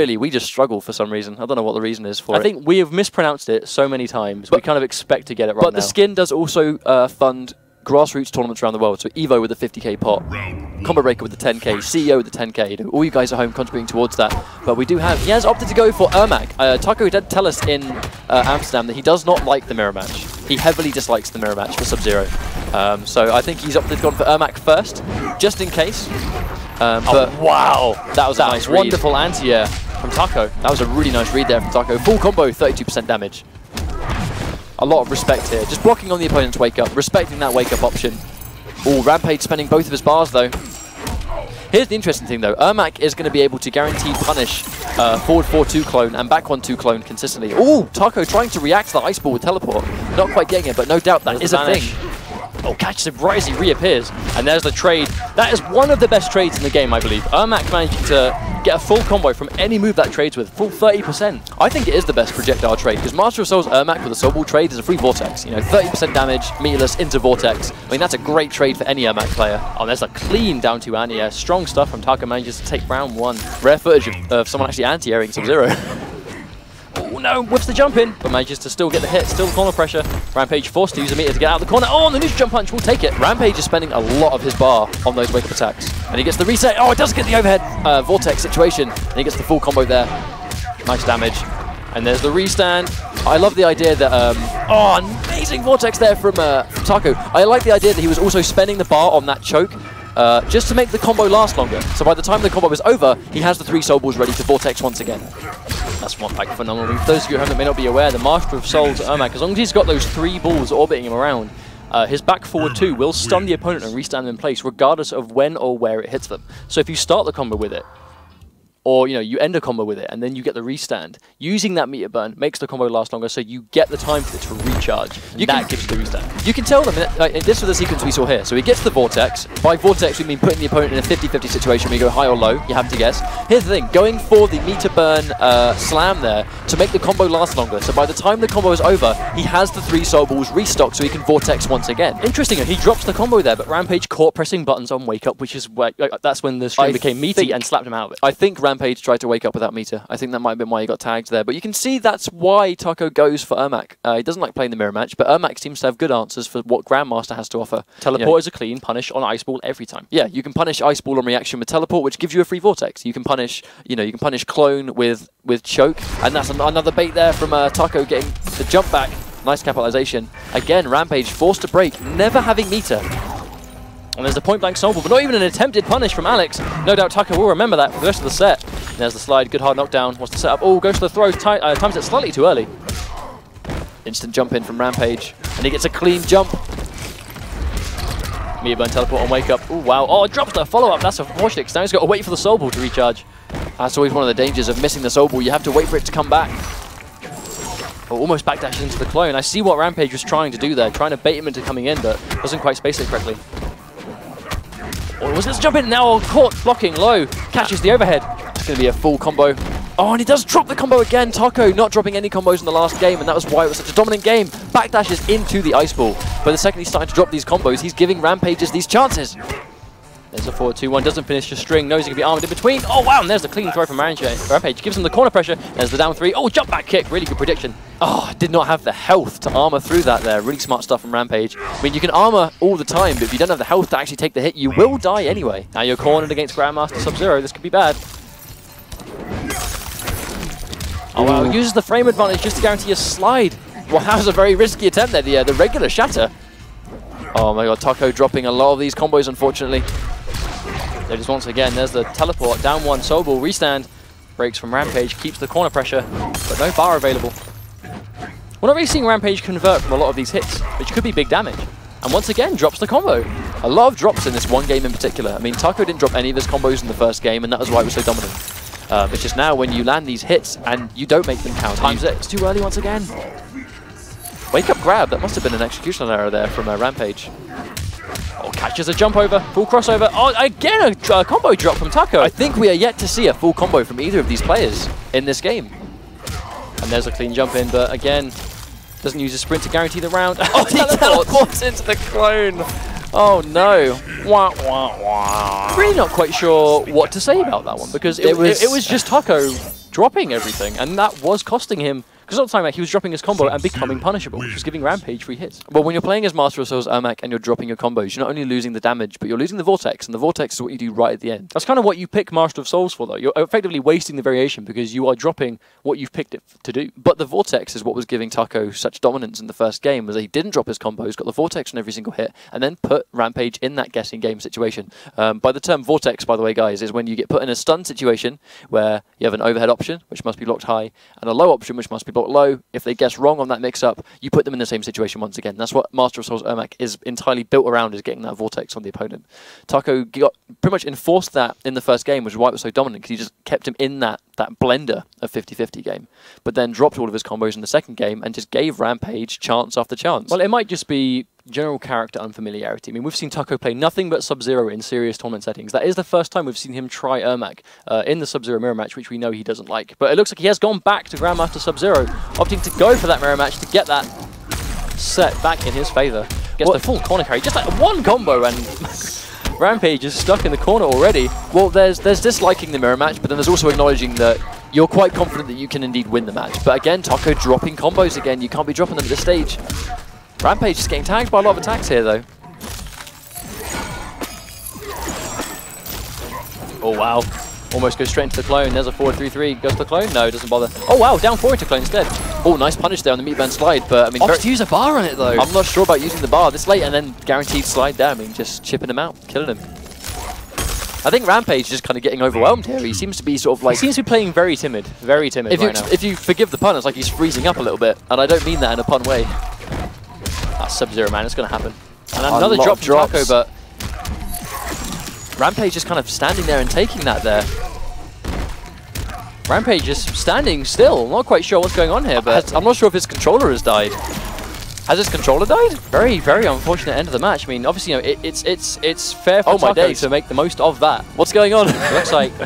Really, we just struggle for some reason. I don't know what the reason is for it. I think we have mispronounced it so many times, but we kind of expect to get it right now. But the skin does also fund grassroots tournaments around the world. So Evo with the 50k pot, Combo Breaker with the 10k, CEO with the 10k. All you guys at home contributing towards that. But we do have, he has opted to go for Ermac. Taco did tell us in Amsterdam that he does not like the mirror match. He heavily dislikes the mirror match for Sub-Zero. So I think he's opted to go for Ermac first, just in case. But wow, that was a nice wonderful anti-air from Taco. That was a really nice read there from Taco. Full combo, 32% damage. A lot of respect here. Just blocking on the opponent's wake-up, respecting that wake-up option. Oh, Rampage spending both of his bars, though. Here's the interesting thing, though. Ermac is going to be able to guarantee punish forward 4-2 clone and back 1-2 clone consistently. Oh, Taco trying to react to the Ice Ball with Teleport. Not quite getting it, but no doubt that is a thing. Oh, catches him right as he reappears. And there's the trade. That is one of the best trades in the game, I believe. Ermac managing to get a full combo from any move that trades with, full 30%. I think it is the best projectile trade, because Master of Souls Ermac with a Soul Ball trade is a free Vortex. You know, 30% damage, meterless into Vortex. I mean, that's a great trade for any Ermac player. Oh, there's a clean down to anti-air. Strong stuff from Taco, manages to take round 1. Rare footage of someone actually anti-airing Sub-Zero. Oh no, whiffs the jump in, but manages to still get the hit, still corner pressure. Rampage forced to use a meter to get out of the corner. Oh, and the neutral jump punch will take it. Rampage is spending a lot of his bar on those wake-up attacks. And he gets the reset. Oh, it does get the overhead Vortex situation. And he gets the full combo there. Nice damage. And there's the restand. I love the idea that, oh, amazing Vortex there from Taco. I like the idea that he was also spending the bar on that choke just to make the combo last longer. So by the time the combo is over, he has the 3 Soul Balls ready to Vortex once again. That's one like phenomenal. For those of you at home that may not be aware, the Master of Souls Ermac, as long as he's got those 3 balls orbiting him around, his back forward 2 will stun the opponent and restand them in place, regardless of when or where it hits them. So if you start the combo with it, or you end a combo with it and then you get the restand, using that meter burn makes the combo last longer, so you get the time for it to recharge. That gives you the restand. You can tell them, this was the sequence we saw here. So he gets the Vortex. By Vortex we mean putting the opponent in a 50-50 situation where you go high or low, you have to guess. Here's the thing, going for the meter burn slam there to make the combo last longer. So by the time the combo is over, he has the 3 Soul Balls restocked so he can Vortex once again. Interesting, he drops the combo there, but Rampage caught pressing buttons on wake up, which is where, that's when the stream became meaty and slapped him out of it. I think Rampage tried to wake up without meter. I think that might have been why he got tagged there. But you can see that's why Taco goes for Ermac. He doesn't like playing the mirror match, but Ermac seems to have good answers for what Grandmaster has to offer. Teleport is a clean punish on Ice Ball every time. Yeah, you can punish Ice Ball on reaction with Teleport, which gives you a free Vortex. You can punish, you can punish Clone with Choke, and that's another bait there from Taco getting the jump back. Nice capitalization. Again, Rampage forced to break, never having meter. And there's the point-blank Soul Ball, but not even an attempted punish from Alex. No doubt Taco will remember that for the rest of the set. And there's the slide, good hard knockdown. Wants to set up. Oh, goes for the throw, times it slightly too early. Instant jump in from Rampage, and he gets a clean jump. Meter burn teleport on wake up. Oh, wow. Oh, drops the follow-up. That's a force. Now he's got to wait for the Soul Ball to recharge. That's always one of the dangers of missing the Soul Ball. You have to wait for it to come back. Oh, almost backdashes into the clone. I see what Rampage was trying to do there, trying to bait him into coming in, but doesn't quite space it correctly. Oh, was this jump in now? Caught blocking low, catches the overhead. It's going to be a full combo. Oh, and he does drop the combo again. Taco not dropping any combos in the last game, and that was why it was such a dominant game. Backdashes into the Ice Ball. But the second he's starting to drop these combos, he's giving Rampages these chances. There's a 4-2-1, doesn't finish the string, knows he can be armored in between. Oh wow, and there's the clean throw from Rampage. Gives him the corner pressure, there's the down 3. Oh, jump back kick, really good prediction. Oh, did not have the health to armor through that there. Really smart stuff from Rampage. I mean, you can armor all the time, but if you don't have the health to actually take the hit, you will die anyway. Now you're cornered against Grandmaster Sub-Zero, this could be bad. Oh wow, uses the frame advantage just to guarantee a slide. Well, that was a very risky attempt there, the regular shatter. Oh my god, Taco dropping a lot of these combos, unfortunately. There it is once again, there's the teleport, down 1, Soul Ball, restand, breaks from Rampage, keeps the corner pressure, but no bar available. We're not really seeing Rampage convert from a lot of these hits, which could be big damage. And once again, drops the combo. A lot of drops in this one game in particular. I mean, Taco didn't drop any of his combos in the first game, and that was why it was so dominant. It's just now when you land these hits and you don't make them count. Times it, it's too early once again. Wake up grab, that must have been an executional error there from Rampage. Oh, catches a jump over, full crossover. Oh, again a combo drop from Taco. I think we are yet to see a full combo from either of these players in this game. And there's a clean jump in, but again, doesn't use a sprint to guarantee the round. Oh, he teleports into the clone. Oh no. Wah, wah, wah. Really not quite sure what to say about that one, because it was just Taco dropping everything, and that was costing him. Because all the time, he was dropping his combo and becoming punishable, which was giving Rampage free hits. But when you're playing as Master of Souls Ermac and you're dropping your combos, you're not only losing the damage, but you're losing the Vortex, and the Vortex is what you do right at the end. That's kind of what you pick Master of Souls for, though. You're effectively wasting the variation because you are dropping what you've picked it to do. But the Vortex is what was giving Taco such dominance in the first game, was that he didn't drop his combos, got the Vortex on every single hit, and then put Rampage in that guessing game situation. By the term Vortex, by the way, guys, is when you get put in a stun situation where you have an overhead option, which must be blocked high, and a low option, which must be blocked low. If they guess wrong on that mix-up, you put them in the same situation once again. That's what Master of Souls Ermac is entirely built around, is getting that Vortex on the opponent. Taco got pretty much enforced that in the first game, which is why it was so dominant, because he just kept him in that blender of 50-50 game, but then dropped all of his combos in the second game and just gave Rampage chance after chance. Well, it might just be general character unfamiliarity. I mean, we've seen Taco play nothing but Sub-Zero in serious tournament settings. That is the first time we've seen him try Ermac in the Sub-Zero mirror match, which we know he doesn't like. But it looks like he has gone back to Grandmaster Sub-Zero, opting to go for that mirror match to get that set back in his favor. Gets the full corner carry, just like one combo, and Rampage is stuck in the corner already. Well, there's disliking the mirror match, but then there's also acknowledging that you're quite confident that you can indeed win the match. But again, Taco dropping combos again. You can't be dropping them at this stage. Rampage is getting tagged by a lot of attacks here, though. Oh, wow. Almost goes straight into the clone. There's a forward 3-3. Goes to the clone? No, doesn't bother. Oh, wow. Down 4 into clone instead. Oh, nice punish there on the meat band slide. But, I mean, to use a bar on it, though. I'm not sure about using the bar this late and then guaranteed slide down. I mean, just chipping him out, killing him. I think Rampage is just kind of getting overwhelmed here. He seems to be sort of like... He seems to be playing very timid right now. If you forgive the pun, it's like he's freezing up a little bit. And I don't mean that in a pun way. That's Sub-Zero, man. It's going to happen. And another drop from Taco, but Rampage is kind of standing there and taking that there. Rampage is standing still. I'm not quite sure what's going on here, but I'm not sure if his controller has died. Has his controller died? Very, very unfortunate end of the match. I mean, obviously, you know, it's fair for Taco to make the most of that. What's going on? It looks like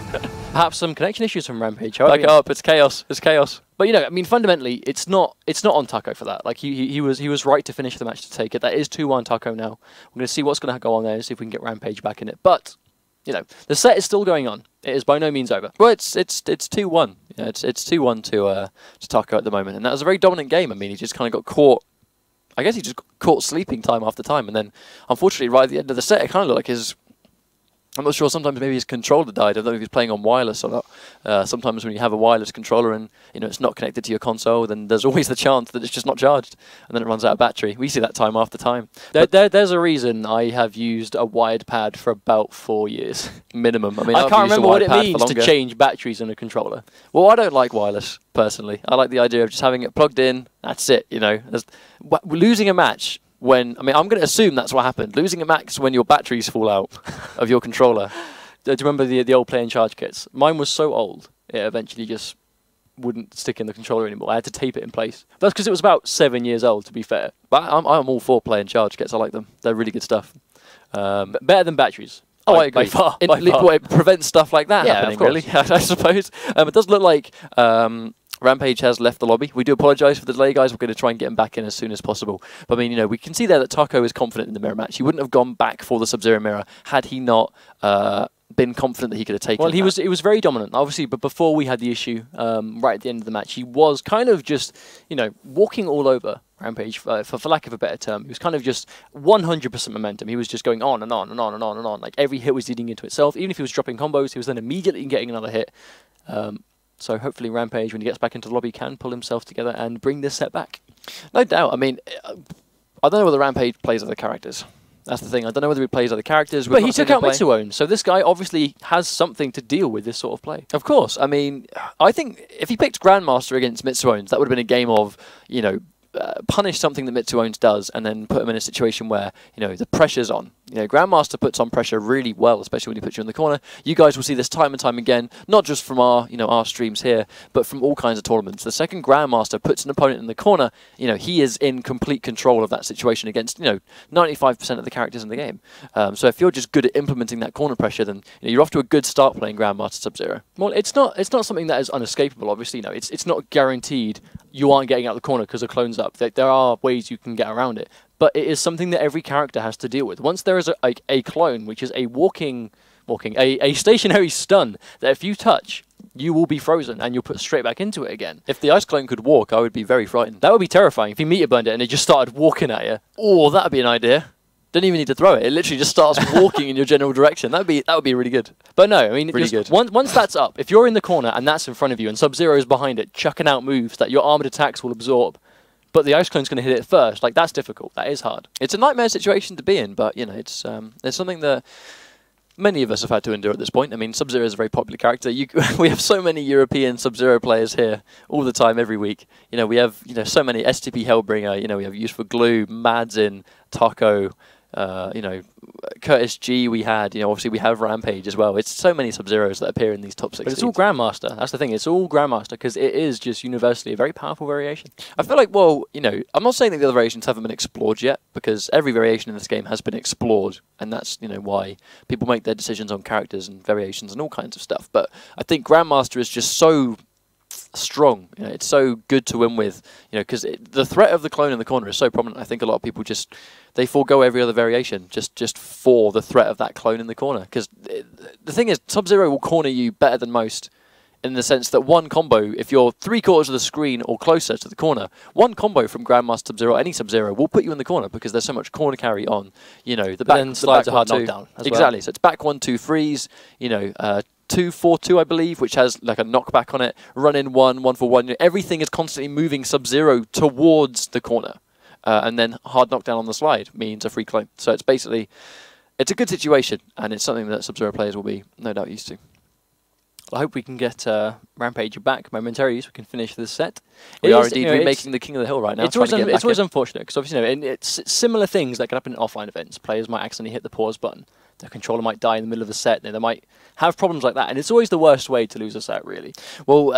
perhaps some connection issues from Rampage. Back it up. It's chaos. It's chaos. But you know, I mean, fundamentally, it's not on Taco for that. Like he was right to finish the match to take it. That is 2-1 Taco now. We're going to see what's going to go on there and see if we can get Rampage back in it. But you know, the set is still going on. It is by no means over. Well, it's 2-1. Yeah, it's 2-1 to Taco at the moment, and that was a very dominant game. I mean, he just kind of got caught. I guess he just got caught sleeping time after time, and then unfortunately, right at the end of the set, it kind of looked like his. I'm not sure, sometimes maybe his controller died. I don't know if he's playing on wireless or not. Sometimes when you have a wireless controller and you know it's not connected to your console, then there's always the chance that it's just not charged, and then it runs out of battery. We see that time after time. There's a reason I have used a wired pad for about 4 years, minimum. I mean, I can't remember what it means to change batteries in a controller. Well, I don't like wireless, personally. I like the idea of just having it plugged in, that's it, you know. Losing a match... When, I mean, I'm going to assume that's what happened. Losing a match when your batteries fall out of your controller. Do you remember the old play and charge kits? Mine was so old, it eventually just wouldn't stick in the controller anymore. I had to tape it in place. That's because it was about 7 years old, to be fair. But I'm all for play and charge kits. I like them. They're really good stuff. Better than batteries. Oh, I agree. By far. It prevents stuff like that happening, really, I suppose. It does look like... Rampage has left the lobby. We do apologise for the delay, guys. We're going to try and get him back in as soon as possible. But I mean, you know, we can see there that Taco is confident in the mirror match. He wouldn't have gone back for the Sub-Zero mirror had he not been confident that he could have taken. Well, he was very dominant, obviously. But before we had the issue, right at the end of the match, he was kind of just, you know, walking all over Rampage, for lack of a better term. He was kind of just 100% momentum. He was just going on and on and on and on and on. Like every hit was leading into itself. Even if he was dropping combos, he was then immediately getting another hit. So hopefully Rampage, when he gets back into the lobby, can pull himself together and bring this set back. No doubt. I mean, I don't know whether Rampage plays other characters. That's the thing. I don't know whether he plays other characters. But he took out Mitsuone, so this guy obviously has something to deal with this sort of play. Of course. I mean, I think if he picked Grandmaster against Mitsuone, that would have been a game of, you know, punish something that Mitsuone does and then put him in a situation where, you know, the pressure's on. You know, Grandmaster puts on pressure really well, especially when he puts you in the corner. You guys will see this time and time again, not just from our, you know, our streams here, but from all kinds of tournaments. The second Grandmaster puts an opponent in the corner, you know, he is in complete control of that situation against, you know, 95% of the characters in the game. So if you're just good at implementing that corner pressure, then you know, you're off to a good start playing Grandmaster Sub-Zero. Well, it's not something that is unescapable, obviously. No, it's not guaranteed you aren't getting out of the corner because a clone's up. There are ways you can get around it. But it is something that every character has to deal with. Once there is a clone, which is a walking walking. A stationary stun that if you touch, you will be frozen and you'll put straight back into it again. If the ice clone could walk, I would be very frightened. That would be terrifying. If you meteor burned it and it just started walking at you, oh, that'd be an idea. Don't even need to throw it. It literally just starts walking in your general direction. That would be really good. But no, I mean, really good. Once that's up, if you're in the corner and that's in front of you and Sub-Zero is behind it, chucking out moves that your armored attacks will absorb, but the ice clone's going to hit it first, like that's difficult. That is hard. It's a nightmare situation to be in, but you know, it's something that many of us have had to endure at this point. I mean, Sub-Zero is a very popular character. We have so many European Sub-Zero players here all the time, every week. You know, we have so many STP Hellbringer. You know, we have Useful Glue, Madzin, Taco. You know, Curtis G we had, obviously we have Rampage as well. It's so many Sub-Zeros that appear in these top 6. But it's all Grandmaster. That's the thing. It's all Grandmaster because it is just universally a very powerful variation. I feel like, well, I'm not saying that the other variations haven't been explored yet because every variation in this game has been explored, and that's, why people make their decisions on characters and variations and all kinds of stuff. But I think Grandmaster is just so strong. It's so good to win with, because the threat of the clone in the corner is so prominent. I think a lot of people they forego every other variation just for the threat of that clone in the corner. Because the thing is, Sub-Zero will corner you better than most in the sense that one combo, if you're 3/4 of the screen or closer to the corner, one combo from Grandmaster Sub-Zero, any Sub-Zero, will put you in the corner because there's so much corner carry on, the back, then slides a hard knockdown as exactly. Well. So it's back 1-2 freeze, 2-4-2, I believe, which has like a knockback on it. Run in 1-1-4-1. Everything is constantly moving Sub-Zero towards the corner, and then hard knockdown on the slide means a free clone. So it's basically, it's a good situation, and it's something that Sub-Zero players will be no doubt used to. I hope we can get Rampage back momentarily so we can finish this set. We are indeed remaking the King of the Hill right now. It's always unfortunate because obviously it's similar things that can happen in offline events. Players might accidentally hit the pause button. Their controller might die in the middle of a set. They might have problems like that, and it's always the worst way to lose a set, really. Well,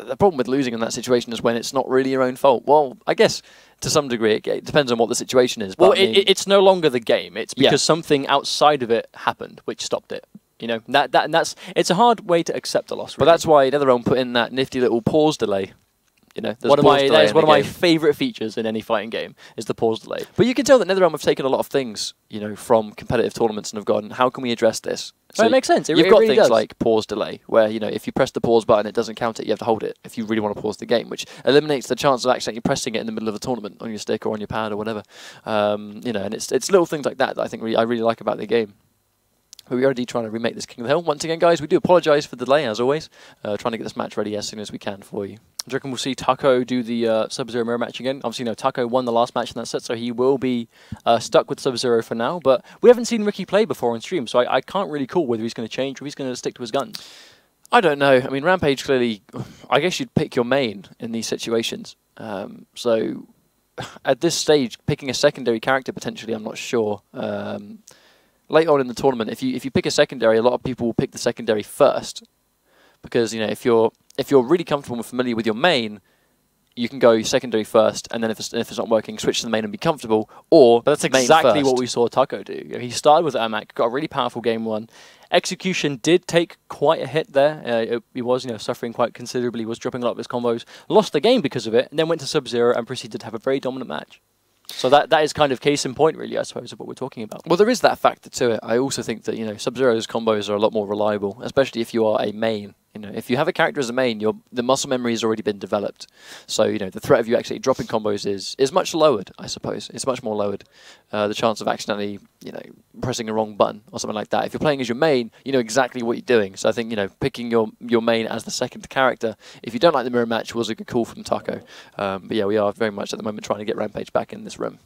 the problem with losing in that situation is when it's not really your own fault. Well, I guess to some degree it depends on what the situation is. But well, it's no longer the game. It's because something outside of it happened which stopped it. It's a hard way to accept a loss. Really. But that's why NetherRealm put in that nifty little pause delay. That is one of my favourite features in any fighting game, is the pause delay. But you can tell that NetherRealm have taken a lot of things, from competitive tournaments and have gone, how can we address this? So it makes sense. You've got really things like pause delay, where, if you press the pause button, it doesn't count it, you have to hold it if you really want to pause the game, which eliminates the chance of accidentally pressing it in the middle of a tournament on your stick or on your pad or whatever. And it's little things like that I think I really like about the game. We are indeed trying to remake this King of the Hill. Once again, guys, we do apologise for the delay, as always. Trying to get this match ready as soon as we can for you. Do you reckon we'll see Taco do the Sub-Zero mirror match again? Obviously, Taco won the last match in that set, so he will be stuck with Sub-Zero for now. But we haven't seen Ricky play before on stream, so I can't really call whether he's going to change or he's going to stick to his guns. I don't know. I mean, Rampage clearly, I guess you'd pick your main in these situations. So at this stage, picking a secondary character, potentially, I'm not sure. Later on in the tournament, if you pick a secondary, a lot of people will pick the secondary first, because if you're really comfortable and familiar with your main, you can go secondary first, and then if it's not working, switch to the main and be comfortable. Or but that's exactly what we saw Taco do. He started with Ermac, got a really powerful game one. Execution did take quite a hit there. He was suffering quite considerably. He was dropping a lot of his combos. Lost the game because of it, and then went to Sub-Zero and proceeded to have a very dominant match. So that is kind of case in point, really, I suppose, of what we're talking about. Well, there is that factor to it. I also think that, Sub-Zero's combos are a lot more reliable, especially if you are a main. If you have a character as a main, the muscle memory has already been developed. So, the threat of you actually dropping combos is much lowered, I suppose. It's much more lowered. The chance of accidentally, pressing a wrong button or something like that. If you're playing as your main, you know exactly what you're doing. So I think, picking your main as the second character, if you don't like the mirror match, was a good call from Taco. But yeah, we are very much at the moment trying to get Rampage back in this room.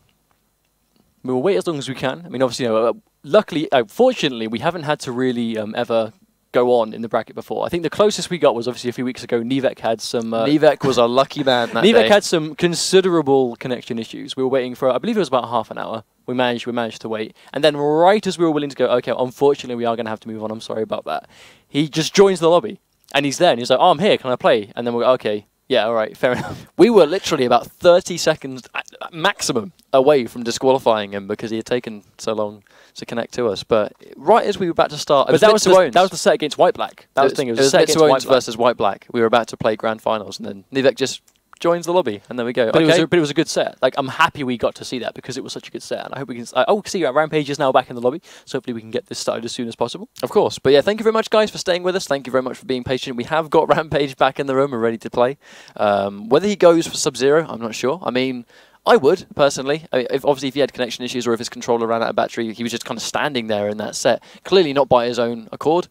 We will wait as long as we can. I mean, obviously, luckily, fortunately, we haven't had to really ever go on in the bracket before. I think the closest we got was obviously a few weeks ago. Nivek had some... Nivek was a lucky man that day. Nivek had some considerable connection issues. We were waiting for, I believe it was about half an hour. We managed to wait. And then right as we were willing to go, okay, unfortunately we are going to have to move on. I'm sorry about that. He just joins the lobby. And he's there and he's like, oh, I'm here. Can I play? And then we're like, okay. Yeah, all right, fair enough. We were literally about 30 seconds maximum away from disqualifying him because he had taken so long to connect to us. But right as we were about to start... But that was the set against White-Black. That was the thing. It was a set against White versus White-Black. We were about to play Grand Finals, and then Nivek just joins the lobby, and there we go. But, it was a good set. Like, I'm happy we got to see that because it was such a good set, and I hope we can. See, Rampage is now back in the lobby, so hopefully we can get this started as soon as possible. Of course. But yeah, thank you very much, guys, for staying with us. Thank you very much for being patient. We have got Rampage back in the room and ready to play. Whether he goes for Sub-Zero, I'm not sure. I mean, I would, personally. I mean, obviously, if he had connection issues or if his controller ran out of battery, he was just kind of standing there in that set. Clearly not by his own accord.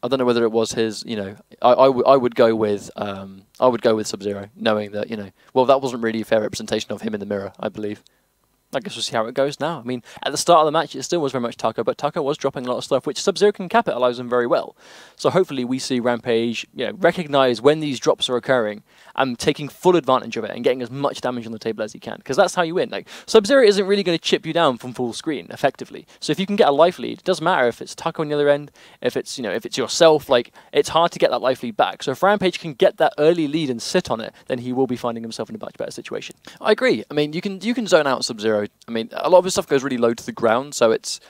I don't know whether it was his, you know, I would go with Sub-Zero, knowing that, you know, well, that wasn't really a fair representation of him in the mirror, I believe. I guess we'll see how it goes now. I mean, at the start of the match, it still was very much Taco, but Taco was dropping a lot of stuff, which Sub-Zero can capitalize on very well. So hopefully we see Rampage, you know, recognize when these drops are occurring and taking full advantage of it and getting as much damage on the table as he can, because that's how you win. Like, Sub-Zero isn't really going to chip you down from full screen effectively. So if you can get a life lead, it doesn't matter if it's Taco on the other end, if it's, you know, if it's yourself, like, it's hard to get that life lead back. So if Rampage can get that early lead and sit on it, then he will be finding himself in a much better situation. I agree. I mean, you can zone out Sub-Zero. I mean, a lot of his stuff goes really low to the ground, so it's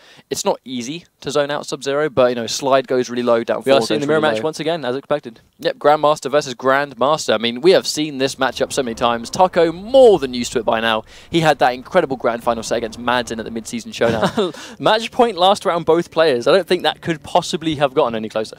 not easy to zone out Sub-Zero, but, you know, slide goes really low, down. We are seeing the mirror match once again, as expected. Yep, Grandmaster versus Grandmaster. I mean, we have seen this matchup so many times. Taco more than used to it by now. He had that incredible grand final set against Madsen at the mid-season showdown. Match point last round, both players. I don't think that could possibly have gotten any closer.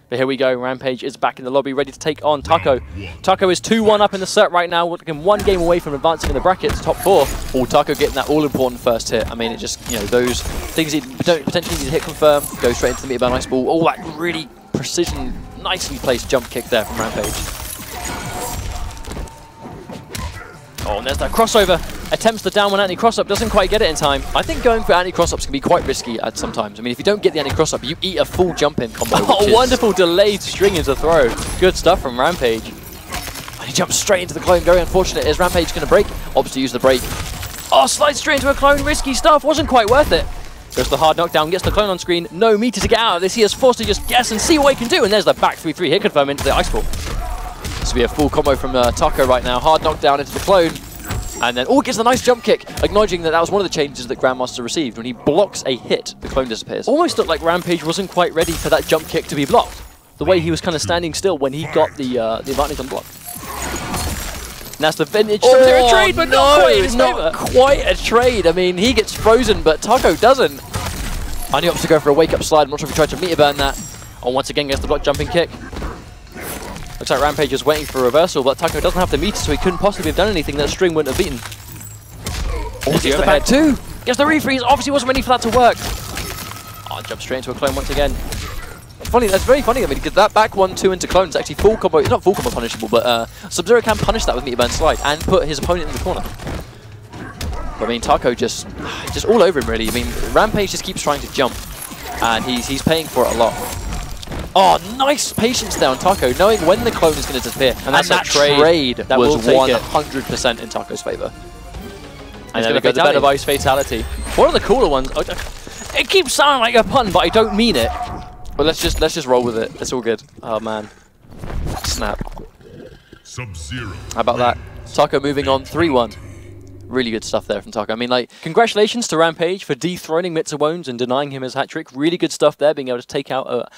But here we go, Rampage is back in the lobby, ready to take on Taco. Taco is 2-1 up in the set right now, looking one game away from advancing in the brackets, top 4. Oh, Taco getting that all-important first hit. I mean, it just, you know, those things he don't potentially need to hit confirm, go straight into the meter nice ball. Oh, that really precision, nicely placed jump kick there from Rampage. Oh, and there's that crossover. Attempts the down one anti-cross-up, doesn't quite get it in time. I think going for anti-cross-ups can be quite risky at sometimes. I mean, if you don't get the anti-cross-up, you eat a full jump-in combo. Oh, wonderful delayed string into throw. Good stuff from Rampage. And he jumps straight into the clone. Very unfortunate. Is Rampage going to break? Opts to use the break. Oh, slides straight into a clone. Risky stuff. Wasn't quite worth it. Goes the hard knockdown, gets the clone on screen. No meter to get out of this. He is forced to just guess and see what he can do. And there's the back 3-3 hit confirm into the ice ball. This will be a full combo from Taco right now. Hard knockdown into the clone. And then, oh, gets a nice jump kick, acknowledging that that was one of the changes that Grandmaster received. When he blocks a hit, the clone disappears. Almost looked like Rampage wasn't quite ready for that jump kick to be blocked. The way he was kind of standing still when he got the advantage on block. And that's the vintage Sub-Zero trade, but not quite a trade. I mean, he gets frozen, but Taco doesn't. And he opts to go for a wake-up slide. I'm not sure if he tried to meter burn that. Oh, once again gets the block jumping kick. Looks like Rampage is waiting for a reversal, but Taco doesn't have the meter, so he couldn't possibly have done anything that string wouldn't have beaten. Oh, gets the back 2. Gets the refreeze. Obviously wasn't ready for that to work. Oh, jumps straight into a clone once again. Funny, that's very funny. I mean, because that back 1-2 into clone is actually full combo. It's not full combo punishable, but Sub-Zero can punish that with meter burn slide and put his opponent in the corner. But I mean, Taco just all over him, really. I mean, Rampage just keeps trying to jump, and he's paying for it a lot. Oh, nice patience there on Taco, knowing when the clone is going to disappear. And that trade that was 100% in Taco's favour. And then we go the Bed of Ice Fatality. One of the cooler ones. It keeps sounding like a pun, but I don't mean it. But let's just roll with it. It's all good. Oh man, snap. Sub-Zero. How about that? Taco moving on 3-1. Really good stuff there from Taco. I mean, like, congratulations to Rampage for dethroning Mitsuwones and denying him his hat trick. Really good stuff there, being able to take out